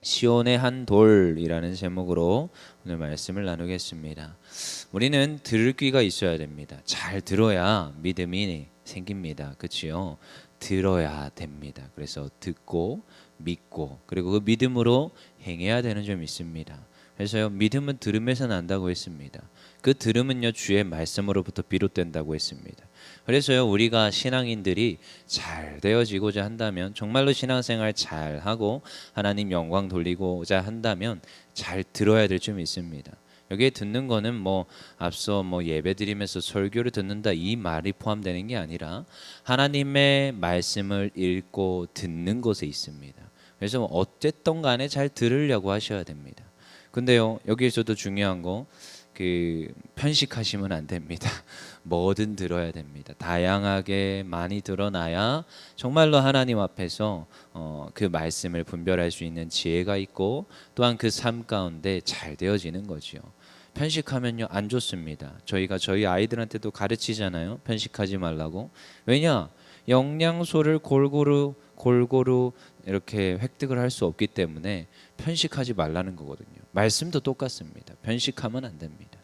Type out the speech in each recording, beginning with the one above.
시온의 한 돌이라는 제목으로 오늘 말씀을 나누겠습니다. 우리는 들을 귀가 있어야 됩니다. 잘 들어야 믿음이 생깁니다. 그렇지요? 들어야 됩니다. 그래서 듣고 믿고 그리고 그 믿음으로 행해야 되는 점이 있습니다. 그래서요, 믿음은 들음에서 난다고 했습니다. 그 들음은요, 주의 말씀으로부터 비롯된다고 했습니다. 그래서요, 우리가 신앙인들이 잘 되어지고자 한다면, 정말로 신앙생활 잘 하고 하나님 영광 돌리고자 한다면 잘 들어야 될 점이 있습니다. 여기에 듣는 거는 앞서 예배드리면서 설교를 듣는다 이 말이 포함되는 게 아니라 하나님의 말씀을 읽고 듣는 것에 있습니다. 그래서 어쨌든 간에 잘 들으려고 하셔야 됩니다. 근데요, 여기에서도 중요한 거, 편식하시면 안 됩니다. 뭐든 들어야 됩니다. 다양하게 많이 드러나야 정말로 하나님 앞에서 그 말씀을 분별할 수 있는 지혜가 있고, 또한 그 삶 가운데 잘 되어지는 거지요. 편식하면요, 안 좋습니다. 저희가 저희 아이들한테도 가르치잖아요. 편식하지 말라고. 왜냐? 영양소를 골고루 이렇게 획득을 할 수 없기 때문에 편식하지 말라는 거거든요. 말씀도 똑같습니다. 편식하면 안 됩니다.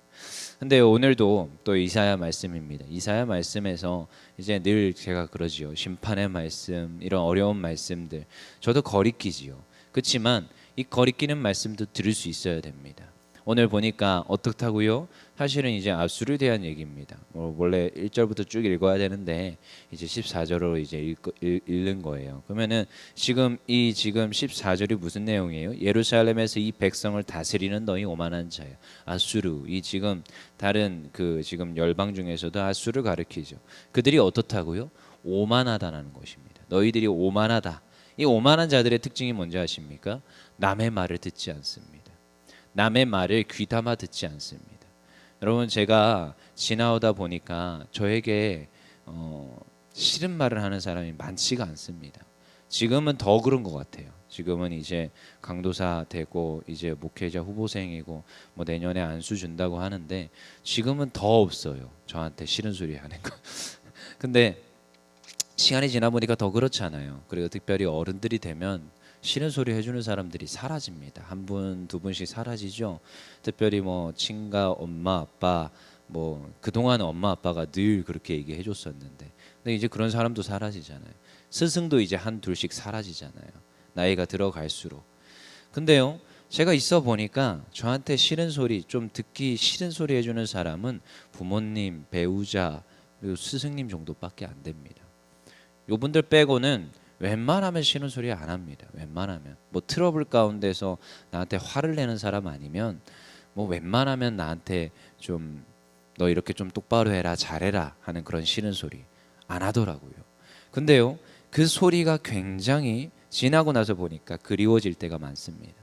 근데 오늘도 또 이사야 말씀입니다. 이사야 말씀에서 이제 늘 제가 그러지요. 심판의 말씀, 이런 어려운 말씀들 저도 거리끼지요. 그렇지만 이 거리끼는 말씀도 들을 수 있어야 됩니다. 오늘 보니까 어떻다고요? 사실은 이제 압수를 대한 얘기입니다. 원래 1절부터 쭉 읽어야 되는데 이제 14절로 이제 읽는 거예요. 그러면은 지금 14절이 무슨 내용이에요? 예루살렘에서 이 백성을 다스리는 너희 오만한 자야. 아수르. 이 지금 다른 지금 열방 중에서도 아수르를 가리키죠. 그들이 어떻다고요? 오만하다라는 것입니다. 너희들이 오만하다. 이 오만한 자들의 특징이 뭔지 아십니까? 남의 말을 듣지 않습니다. 남의 말을 귀담아 듣지 않습니다. 여러분, 제가 지나오다 보니까 저에게 싫은 말을 하는 사람이 많지가 않습니다. 지금은 더 그런 것 같아요. 지금은 이제 강도사 되고 이제 목회자 후보생이고 내년에 안수 준다고 하는데 지금은 더 없어요. 저한테 싫은 소리 하는 거. 근데 시간이 지나 보니까 더 그렇잖아요. 그리고 특별히 어른들이 되면 싫은 소리 해주는 사람들이 사라집니다. 한 분, 두 분씩 사라지죠. 특별히 친가, 엄마, 아빠, 그동안 엄마, 아빠가 늘 그렇게 얘기해 줬었는데, 근데 이제 그런 사람도 사라지잖아요. 스승도 이제 한 둘씩 사라지잖아요. 나이가 들어갈수록. 근데요, 제가 있어 보니까 저한테 싫은 소리, 좀 듣기 싫은 소리 해주는 사람은 부모님, 배우자, 그리고 스승님 정도밖에 안 됩니다. 요분들 빼고는 웬만하면 싫은 소리 안 합니다. 웬만하면 트러블 가운데서 나한테 화를 내는 사람 아니면 웬만하면 나한테 좀 너 이렇게 좀 똑바로 해라, 잘해라 하는 그런 싫은 소리 안 하더라고요. 근데요, 그 소리가 굉장히 지나고 나서 보니까 그리워질 때가 많습니다.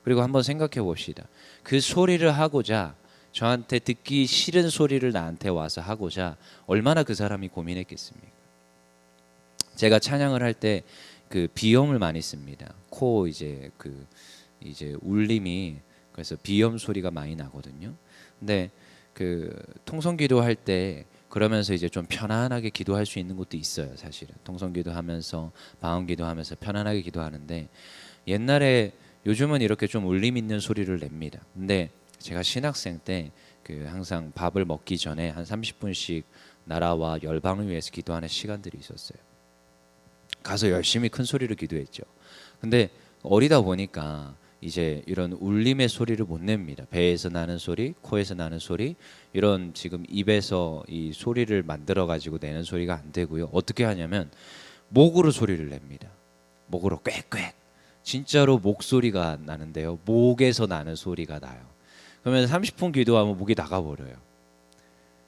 그리고 한번 생각해 봅시다. 그 소리를 하고자, 저한테 듣기 싫은 소리를 나한테 와서 하고자 얼마나 그 사람이 고민했겠습니까? 제가 찬양을 할 때 비염을 많이 씁니다. 코 이제 울림이, 그래서 비염 소리가 많이 나거든요. 근데 통성 기도할 때 그러면서 이제 좀 편안하게 기도할 수 있는 것도 있어요. 사실은 통성 기도하면서 방언 기도하면서 편안하게 기도하는데, 옛날에, 요즘은 이렇게 좀 울림 있는 소리를 냅니다. 근데 제가 신학생 때 항상 밥을 먹기 전에 한 30분씩 나라와 열방을 위해서 기도하는 시간들이 있었어요. 가서 열심히 큰 소리로 기도했죠. 근데 어리다 보니까 이제 이런 울림의 소리를 못 냅니다. 배에서 나는 소리, 코에서 나는 소리, 이런 지금 입에서 이 소리를 만들어 가지고 내는 소리가 안 되고요. 어떻게 하냐면 목으로 소리를 냅니다. 목으로 꽥꽥. 진짜로 목소리가 나는데요. 목에서 나는 소리가 나요. 그러면 30분 기도하면 목이 나가버려요.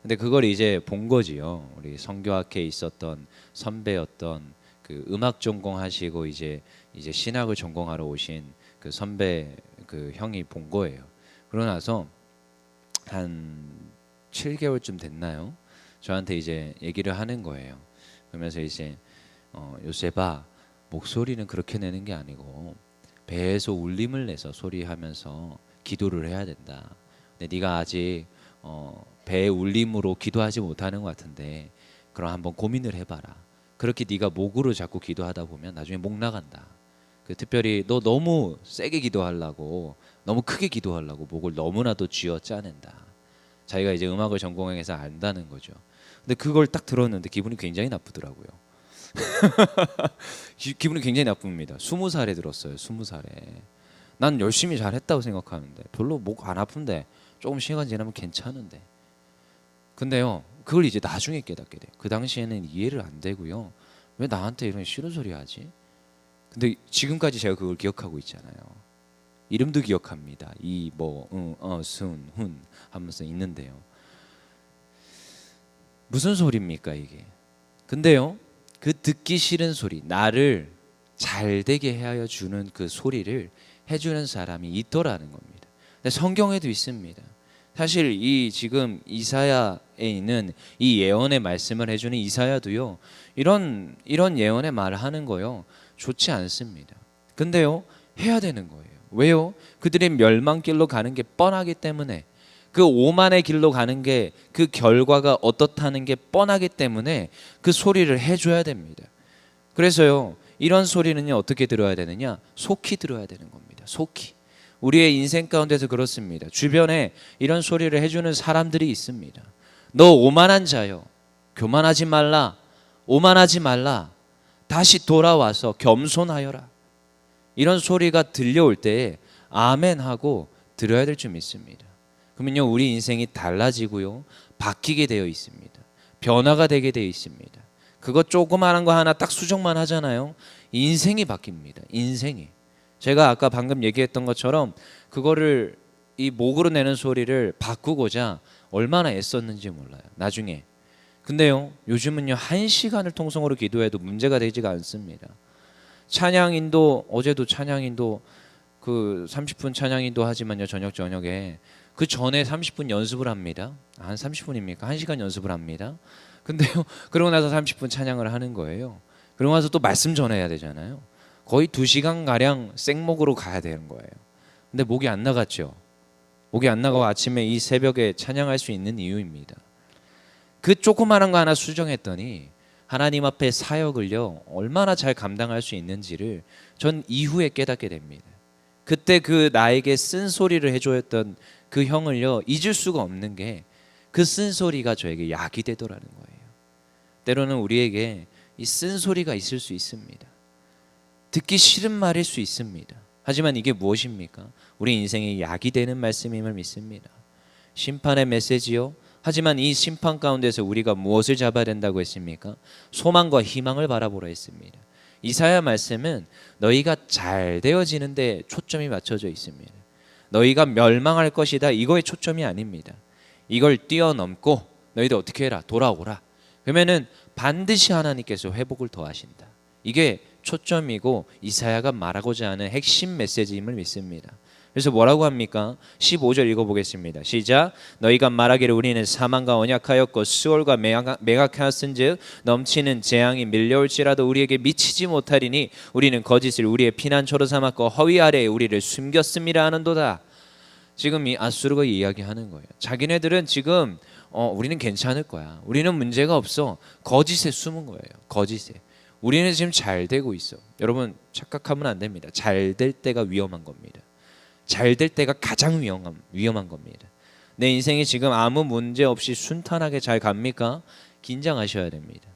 근데 그걸 이제 본 거지요. 우리 성교학회에 있었던 선배였던 음악 전공하시고 이제 신학을 전공하러 오신 선배 형이 본 거예요. 그러고 나서 한 7개월쯤 됐나요? 저한테 이제 얘기를 하는 거예요. 그러면서 이제 요셉아, 목소리는 그렇게 내는 게 아니고 배에서 울림을 내서 소리하면서 기도를 해야 된다. 근데 네가 아직 배의 울림으로 기도하지 못하는 것 같은데 그럼 한번 고민을 해봐라. 그렇게 네가 목으로 자꾸 기도하다 보면 나중에 목 나간다. 특별히 너 너무 세게 기도하려고 너무 크게 기도하려고 목을 너무나도 쥐어 짜낸다. 자기가 이제 음악을 전공해서 안다는 거죠. 근데 그걸 딱 들었는데 기분이 굉장히 나쁘더라고요. 기분이 굉장히 나쁩니다. 20살에 들었어요. 20살에. 난 열심히 잘했다고 생각하는데 별로 목 안 아픈데 조금 시간 지나면 괜찮은데. 근데요, 그걸 이제 나중에 깨닫게 돼요. 그 당시에는 이해를 안 되고요. 왜 나한테 이런 싫은 소리 하지? 근데 지금까지 제가 그걸 기억하고 있잖아요. 이름도 기억합니다. 순, 훈 하면서 있는데요. 무슨 소리입니까 이게? 근데요, 그 듣기 싫은 소리, 나를 잘 되게 하여 주는 그 소리를 해주는 사람이 있더라는 겁니다. 근데 성경에도 있습니다. 사실 이 지금 이사야에 있는 이 예언의 말씀을 해주는 이사야도요, 이런 예언의 말을 하는 거요 좋지 않습니다. 근데요, 해야 되는 거예요. 왜요? 그들이 멸망길로 가는 게 뻔하기 때문에, 그 오만의 길로 가는 게 그 결과가 어떻다는 게 뻔하기 때문에 그 소리를 해줘야 됩니다. 그래서요, 이런 소리는요 어떻게 들어야 되느냐? 속히 들어야 되는 겁니다. 속히. 우리의 인생 가운데서 그렇습니다. 주변에 이런 소리를 해주는 사람들이 있습니다. 너 오만한 자요, 교만하지 말라, 오만하지 말라, 다시 돌아와서 겸손하여라. 이런 소리가 들려올 때에 아멘 하고 들어야 될 줄 믿습니다. 그러면요, 우리 인생이 달라지고요, 바뀌게 되어 있습니다. 변화가 되게 되어 있습니다. 그거 조그마한 거 하나 딱 수정만 하잖아요, 인생이 바뀝니다. 인생이. 제가 아까 방금 얘기했던 것처럼 그거를, 이 목으로 내는 소리를 바꾸고자 얼마나 애썼는지 몰라요, 나중에. 근데요, 요즘은요 1시간을 통성으로 기도해도 문제가 되지가 않습니다. 찬양인도, 어제도 찬양인도 그 30분 찬양인도 하지만요, 저녁에 그 전에 30분 연습을 합니다. 한 30분입니까? 1시간 연습을 합니다. 근데요, 그러고 나서 30분 찬양을 하는 거예요. 그러고 나서 또 말씀 전해야 되잖아요. 거의 2시간 가량 생목으로 가야 되는 거예요. 근데 목이 안 나갔죠. 목이 안 나가고 아침에 이 새벽에 찬양할 수 있는 이유입니다. 그 조그마한 거 하나 수정했더니 하나님 앞에 사역을요 얼마나 잘 감당할 수 있는지를 전 이후에 깨닫게 됩니다. 그때 그 나에게 쓴소리를 해줬던 그 형을요 잊을 수가 없는 게, 그 쓴소리가 저에게 약이 되더라는 거예요. 때로는 우리에게 이 쓴소리가 있을 수 있습니다. 듣기 싫은 말일 수 있습니다. 하지만 이게 무엇입니까? 우리 인생의 약이 되는 말씀임을 믿습니다. 심판의 메시지요, 하지만 이 심판 가운데서 우리가 무엇을 잡아야 된다고 했습니까? 소망과 희망을 바라보라 했습니다. 이사야 말씀은 너희가 잘 되어지는 데 초점이 맞춰져 있습니다. 너희가 멸망할 것이다, 이거에 초점이 아닙니다. 이걸 뛰어넘고 너희들 어떻게 해라, 돌아오라. 그러면은 반드시 하나님께서 회복을 더하신다. 이게 초점이고 이사야가 말하고자 하는 핵심 메시지임을 믿습니다. 그래서 뭐라고 합니까? 15절 읽어보겠습니다. 시작. 너희가 말하기를 우리는 사망과 언약하였고 수월과 매각하였은즉 넘치는 재앙이 밀려올지라도 우리에게 미치지 못하리니 우리는 거짓을 우리의 피난처로 삼았고 허위 아래에 우리를 숨겼음이라 하는도다. 지금 이 아수르가 이야기하는 거예요. 자기네들은 지금 우리는 괜찮을 거야, 우리는 문제가 없어, 거짓에 숨은 거예요. 거짓에. 우리는 지금 잘 되고 있어. 여러분 착각하면 안 됩니다. 잘 될 때가 위험한 겁니다. 잘 될 때가 가장 위험한 겁니다. 내 인생이 지금 아무 문제 없이 순탄하게 잘 갑니까? 긴장하셔야 됩니다.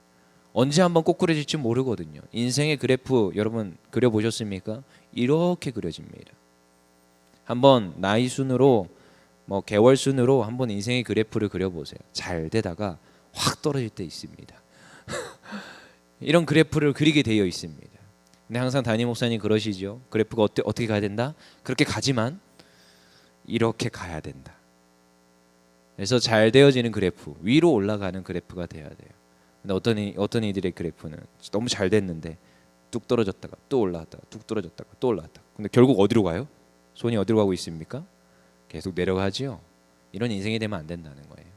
언제 한번 꼬꾸라질지 모르거든요. 인생의 그래프 여러분 그려보셨습니까? 이렇게 그려집니다. 한번 나이 순으로 개월 순으로 한번 인생의 그래프를 그려보세요. 잘 되다가 확 떨어질 때 있습니다. 이런 그래프를 그리게 되어 있습니다. 근데 항상 담임 목사님 그러시죠. 그래프가 어떻게 가야 된다? 그렇게 가지만 이렇게 가야 된다. 그래서 잘 되어지는 그래프, 위로 올라가는 그래프가 돼야 돼요. 근데 어떤 이들의 그래프는 너무 잘 됐는데 뚝 떨어졌다가 또 올라갔다가 뚝 떨어졌다가 또 올라갔다가, 근데 결국 어디로 가요? 손이 어디로 가고 있습니까? 계속 내려가지요. 이런 인생이 되면 안 된다는 거예요.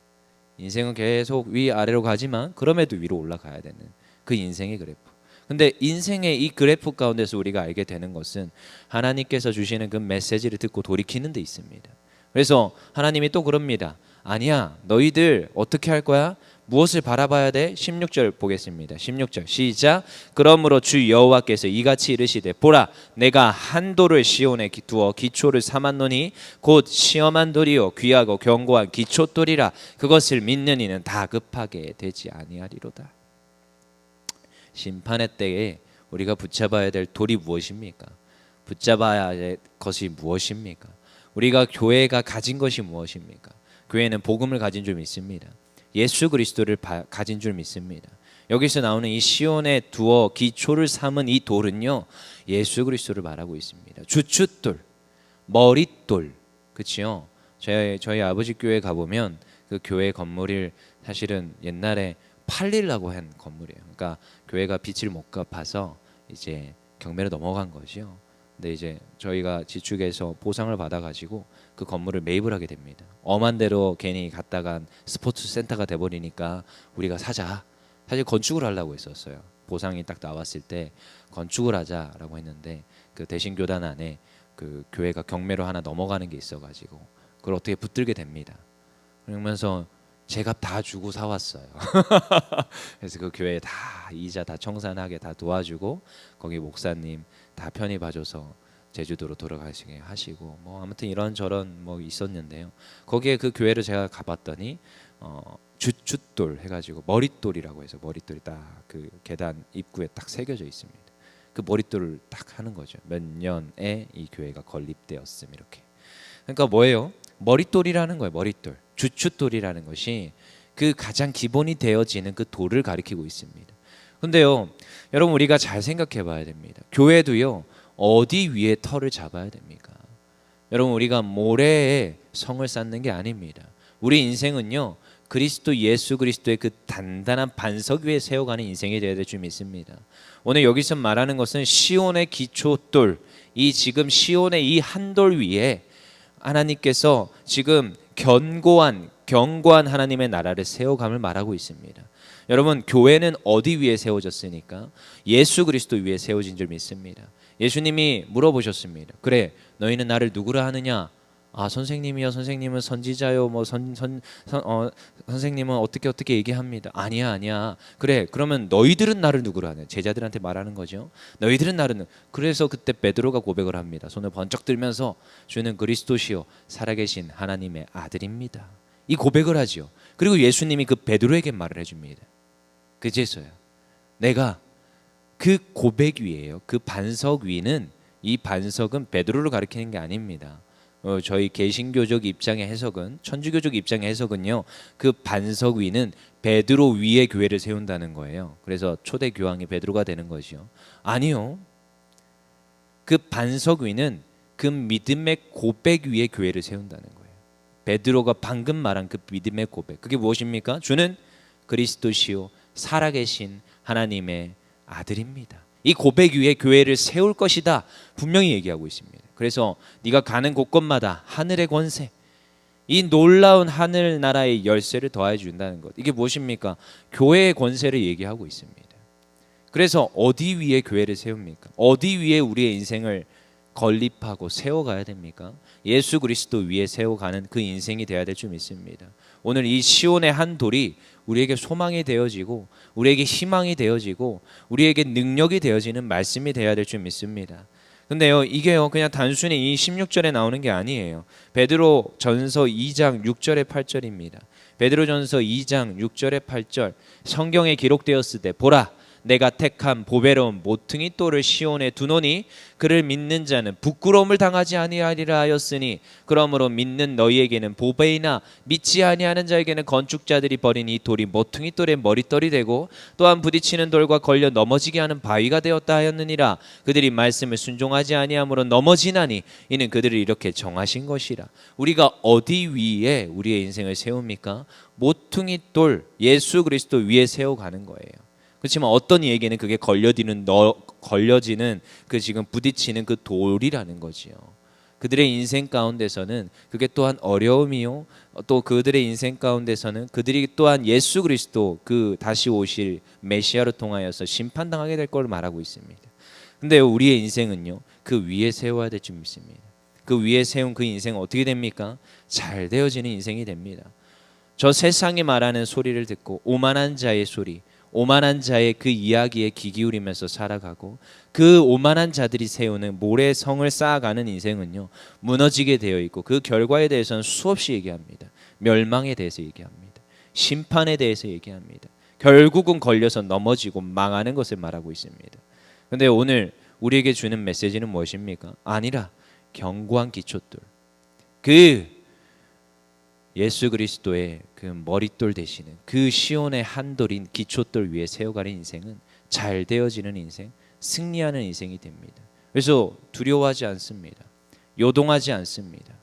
인생은 계속 위아래로 가지만 그럼에도 위로 올라가야 되는 그 인생의 그래프. 근데 인생의 이 그래프 가운데서 우리가 알게 되는 것은 하나님께서 주시는 그 메시지를 듣고 돌이키는 데 있습니다. 그래서 하나님이 또 그럽니다. 아니야, 너희들 어떻게 할 거야? 무엇을 바라봐야 돼? 16절 보겠습니다. 16절 시작. 그러므로 주 여호와께서 이같이 이르시되 보라 내가 한 돌을 시온에 두어 기초를 삼았노니 곧 시험한 돌이요 귀하고 견고한 기초돌이라 그것을 믿는 이는 다급하게 되지 아니하리로다. 심판의 때에 우리가 붙잡아야 될 돌이 무엇입니까? 붙잡아야 할 것이 무엇입니까? 우리가 교회가 가진 것이 무엇입니까? 교회는 복음을 가진 줄 믿습니다. 예수 그리스도를 가진 줄 믿습니다. 여기서 나오는 이 시온에 두어 기초를 삼은 이 돌은요 예수 그리스도를 말하고 있습니다. 주춧돌, 머릿돌, 그렇죠? 저희 아버지 교회 가보면 그 교회 건물을 사실은 옛날에 팔리려고 한 건물이에요. 그러니까 교회가 빚을 못 갚아서 이제 경매로 넘어간 거죠. 근데 이제 저희가 지축에서 보상을 받아가지고 그 건물을 매입을 하게 됩니다. 엄한 대로 괜히 갔다간 스포츠 센터가 돼버리니까 우리가 사자. 사실 건축을 하려고 했었어요. 보상이 딱 나왔을 때 건축을 하자라고 했는데 그 대신교단 안에 그 교회가 경매로 하나 넘어가는 게 있어가지고 그걸 어떻게 붙들게 됩니다. 그러면서 제값 다 주고 사왔어요. 그래서 그 교회 다 이자 다 청산하게 다 도와주고 거기 목사님 다 편히 봐줘서 제주도로 돌아가시게 하시고 뭐 아무튼 이런저런 뭐 있었는데요. 거기에 그 교회를 제가 가봤더니 주춧돌 해가지고 머릿돌이라고 해서 머릿돌이 딱 그 계단 입구에 딱 새겨져 있습니다. 그 머릿돌을 딱 하는 거죠. 몇 년에 이 교회가 건립되었음 이렇게. 그러니까 뭐예요? 머릿돌이라는 거예요. 머릿돌. 주춧돌이라는 것이 그 가장 기본이 되어지는 그 돌을 가리키고 있습니다. 근데요, 여러분 우리가 잘 생각해 봐야 됩니다. 교회도요, 어디 위에 터를 잡아야 됩니까? 여러분 우리가 모래에 성을 쌓는 게 아닙니다. 우리 인생은요, 그리스도 예수 그리스도의 그 단단한 반석 위에 세워가는 인생이 되어야 될 줄 믿습니다. 오늘 여기서 말하는 것은 시온의 기초돌, 이 지금 시온의 이 한 돌 위에 하나님께서 지금 견고한 하나님의 나라를 세워감을 말하고 있습니다. 여러분 교회는 어디 위에 세워졌습니까? 예수 그리스도 위에 세워진 줄 믿습니다. 예수님이 물어보셨습니다. 그래 너희는 나를 누구라 하느냐? 아 선생님이요, 선생님은 선지자요, 뭐 선생님은 어떻게 얘기합니다. 아니야. 그래 그러면 너희들은 나를 누구라 하냐? 제자들한테 말하는 거죠. 너희들은 나를. 그래서 그때 베드로가 고백을 합니다. 손을 번쩍 들면서 주는 그리스도시요 살아계신 하나님의 아들입니다. 이 고백을 하지요. 그리고 예수님이 그 베드로에게 말을 해줍니다. 그제서야 내가 그 고백 위에요. 그 반석 위는 이 반석은 베드로를 가리키는 게 아닙니다. 저희 개신교적 입장의 해석은 천주교적 입장의 해석은요. 그 반석 위는 베드로 위에 교회를 세운다는 거예요. 그래서 초대 교황이 베드로가 되는 것이요. 아니요. 그 반석 위는 그 믿음의 고백 위에 교회를 세운다는 거예요. 베드로가 방금 말한 그 믿음의 고백. 그게 무엇입니까? 주는 그리스도시요 살아계신 하나님의 아들입니다. 이 고백 위에 교회를 세울 것이다. 분명히 얘기하고 있습니다. 그래서 네가 가는 곳곳마다 하늘의 권세, 이 놀라운 하늘나라의 열쇠를 더해 준다는 것. 이게 무엇입니까? 교회의 권세를 얘기하고 있습니다. 그래서 어디 위에 교회를 세웁니까? 어디 위에 우리의 인생을 건립하고 세워가야 됩니까? 예수 그리스도 위에 세워가는 그 인생이 되어야 될 줄 믿습니다. 오늘 이 시온의 한 돌이 우리에게 소망이 되어지고 우리에게 희망이 되어지고 우리에게 능력이 되어지는 말씀이 되어야 될 줄 믿습니다. 근데요 이게요 그냥 단순히 이 16절에 나오는 게 아니에요. 베드로 전서 2장 6절에 8절입니다. 베드로 전서 2장 6절에 8절 성경에 기록되었으되 보라 내가 택한 보배로운 모퉁이 돌을 시온에 두노니 그를 믿는 자는 부끄러움을 당하지 아니하리라 하였으니 그러므로 믿는 너희에게는 보배이나 믿지 아니하는 자에게는 건축자들이 버린 이 돌이 모퉁이 돌의 머릿돌이 되고 또한 부딪히는 돌과 걸려 넘어지게 하는 바위가 되었다 하였느니라. 그들이 말씀을 순종하지 아니하므로 넘어지나니 이는 그들을 이렇게 정하신 것이라. 우리가 어디 위에 우리의 인생을 세웁니까? 모퉁이 돌 예수 그리스도 위에 세워가는 거예요. 그렇지만 어떤 이에게는 그게 걸려지는 그 지금 부딪히는 그 돌이라는 거지요. 그들의 인생 가운데서는 그게 또한 어려움이요. 또 그들의 인생 가운데서는 그들이 또한 예수 그리스도 그 다시 오실 메시아로 통하여서 심판당하게 될 걸 말하고 있습니다. 근데 우리의 인생은요. 그 위에 세워야 될 줄 믿습니다. 그 위에 세운 그 인생은 어떻게 됩니까? 잘 되어지는 인생이 됩니다. 저 세상이 말하는 소리를 듣고 오만한 자의 소리, 오만한 자의 그 이야기에 귀 기울이면서 살아가고 그 오만한 자들이 세우는 모래성을 쌓아가는 인생은요, 무너지게 되어 있고 그 결과에 대해서는 수없이 얘기합니다. 멸망에 대해서 얘기합니다. 심판에 대해서 얘기합니다. 결국은 걸려서 넘어지고 망하는 것을 말하고 있습니다. 그런데 오늘 우리에게 주는 메시지는 무엇입니까? 아니라 견고한 기초돌, 그 예수 그리스도의 그 머릿돌 되시는 그 시온의 한돌인 기초돌 위에 세워가는 인생은 잘 되어지는 인생, 승리하는 인생이 됩니다. 그래서 두려워하지 않습니다. 요동하지 않습니다.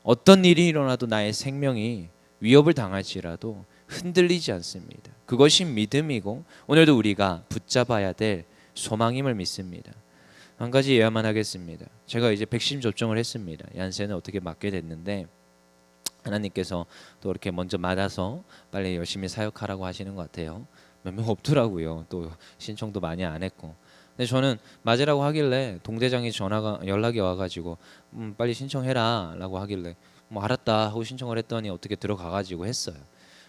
어떤 일이 일어나도 나의 생명이 위협을 당할지라도 흔들리지 않습니다. 그것이 믿음이고 오늘도 우리가 붙잡아야 될 소망임을 믿습니다. 한 가지 예화만 하겠습니다. 제가 이제 백신 접종을 했습니다. 얀센을 어떻게 맞게 됐는데 하나님께서 또 이렇게 먼저 맞아서 빨리 열심히 사역하라고 하시는 것 같아요. 몇 명 없더라고요. 또 신청도 많이 안 했고. 근데 저는 맞으라고 하길래 동대장이 연락이 와가지고 빨리 신청해라라고 하길래 뭐 알았다 하고 신청을 했더니 어떻게 들어가가지고 했어요.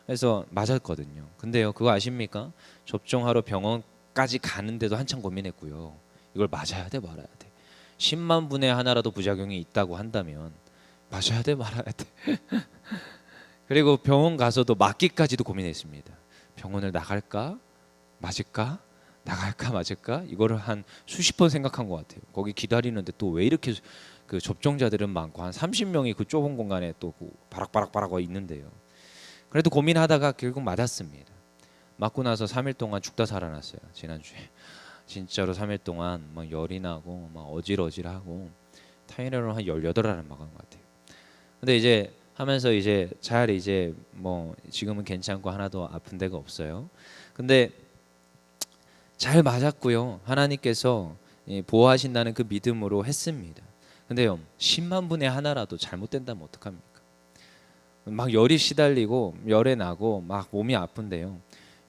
그래서 맞았거든요. 근데요, 그거 아십니까? 접종하러 병원까지 가는데도 한참 고민했고요. 이걸 맞아야 돼 말아야 돼. 10만 분의 하나라도 부작용이 있다고 한다면 맞아야 돼 말아야 돼. 그리고 병원 가서도 맞기까지도 고민했습니다. 병원을 나갈까 맞을까, 나갈까 맞을까, 이거를 한 수십 번 생각한 것 같아요. 거기 기다리는데 또 왜 이렇게 그 접종자들은 많고 한 30명이 그 좁은 공간에 또 바락바락바락 있는데요. 그래도 고민하다가 결국 맞았습니다. 맞고 나서 3일 동안 죽다 살아났어요. 지난주에 진짜로 3일 동안 막 열이 나고 막 어질어질하고 타이레놀 한 18알을 막은 것 같아요. 근데 이제 하면서 이제 잘 이제 뭐 지금은 괜찮고 하나도 아픈 데가 없어요. 근데 잘 맞았고요. 하나님께서 보호하신다는 그 믿음으로 했습니다. 근데요, 10만 분의 하나라도 잘못된다면 어떡합니까? 막 열이 시달리고 열에 나고 막 몸이 아픈데요,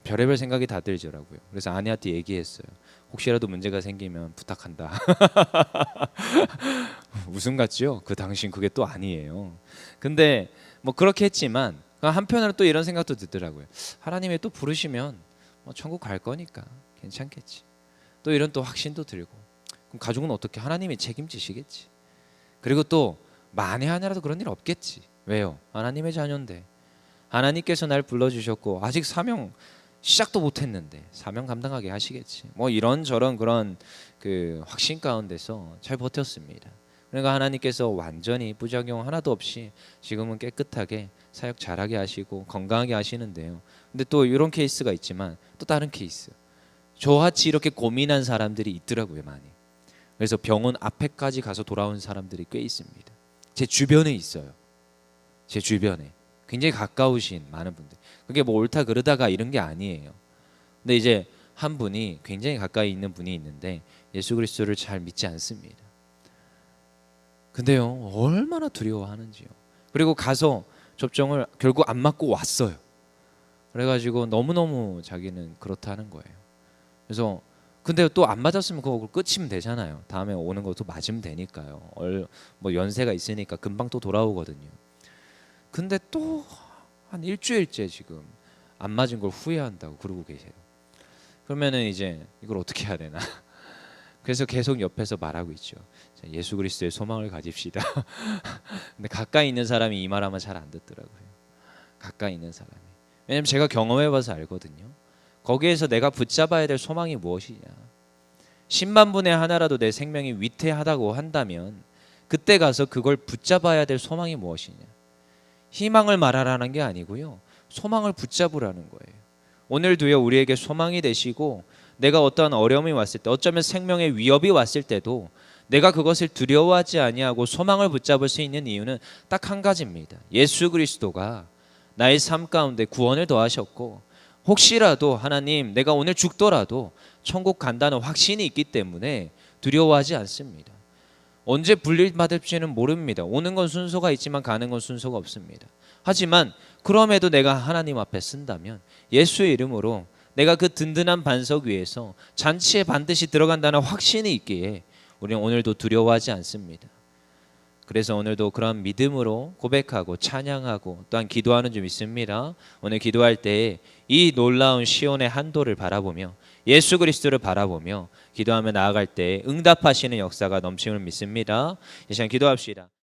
별의별 생각이 다 들더라고요. 그래서 아내한테 얘기했어요. 혹시라도 문제가 생기면 부탁한다. 웃음 같죠? 그 당신 그게 또 아니에요. 근데 뭐 그렇게 했지만 한편으로 또 이런 생각도 들더라고요. 하나님이 또 부르시면 뭐 천국 갈 거니까 괜찮겠지. 또 이런 또 확신도 들고, 그럼 가족은 어떻게? 하나님이 책임지시겠지. 그리고 또 만에 하나라도 그런 일 없겠지. 왜요? 하나님의 자녀인데, 하나님께서 날 불러주셨고 아직 사명 시작도 못했는데 사명 감당하게 하시겠지. 뭐 이런저런 그런 그 확신 가운데서 잘 버텼습니다. 그러니까 하나님께서 완전히 부작용 하나도 없이 지금은 깨끗하게 사역 잘하게 하시고 건강하게 하시는데요. 근데 또 이런 케이스가 있지만 또 다른 케이스, 저같이 이렇게 고민한 사람들이 있더라고요, 많이. 그래서 병원 앞에까지 가서 돌아온 사람들이 꽤 있습니다. 제 주변에 있어요. 제 주변에 굉장히 가까우신 많은 분들. 그게 뭐 옳다 그르다가 이런 게 아니에요. 근데 이제 한 분이, 굉장히 가까이 있는 분이 있는데 예수 그리스도를 잘 믿지 않습니다. 근데요, 얼마나 두려워하는지요. 그리고 가서 접종을 결국 안 맞고 왔어요. 그래가지고 너무너무 자기는 그렇다는 거예요. 그래서 근데 또 안 맞았으면 그거 끝이면 되잖아요. 다음에 오는 것도 맞으면 되니까요. 뭐 연세가 있으니까 금방 또 돌아오거든요. 근데 또 한 일주일째 지금 안 맞은 걸 후회한다고 그러고 계세요. 그러면은 이제 이걸 어떻게 해야 되나? 그래서 계속 옆에서 말하고 있죠. 예수 그리스도의 소망을 가집시다. 근데 가까이 있는 사람이 이 말하면 잘 안 듣더라고요. 가까이 있는 사람이. 왜냐면 제가 경험해봐서 알거든요. 거기에서 내가 붙잡아야 될 소망이 무엇이냐. 10만 분의 하나라도 내 생명이 위태하다고 한다면 그때 가서 그걸 붙잡아야 될 소망이 무엇이냐. 희망을 말하라는 게 아니고요, 소망을 붙잡으라는 거예요. 오늘도요, 우리에게 소망이 되시고 내가 어떠한 어려움이 왔을 때, 어쩌면 생명의 위협이 왔을 때도 내가 그것을 두려워하지 아니하고 소망을 붙잡을 수 있는 이유는 딱 한 가지입니다. 예수 그리스도가 나의 삶 가운데 구원을 더하셨고 혹시라도 하나님 내가 오늘 죽더라도 천국 간다는 확신이 있기 때문에 두려워하지 않습니다. 언제 분리받을지는 모릅니다. 오는 건 순서가 있지만 가는 건 순서가 없습니다. 하지만 그럼에도 내가 하나님 앞에 쓴다면 예수의 이름으로 내가 그 든든한 반석 위에서 잔치에 반드시 들어간다는 확신이 있기에 우리는 오늘도 두려워하지 않습니다. 그래서 오늘도 그런 믿음으로 고백하고 찬양하고 또한 기도하는 줄 믿습니다. 오늘 기도할 때 이 놀라운 시온의 한도를 바라보며 예수 그리스도를 바라보며 기도하며 나아갈 때 응답하시는 역사가 넘침을 믿습니다. 이 시간 기도합시다.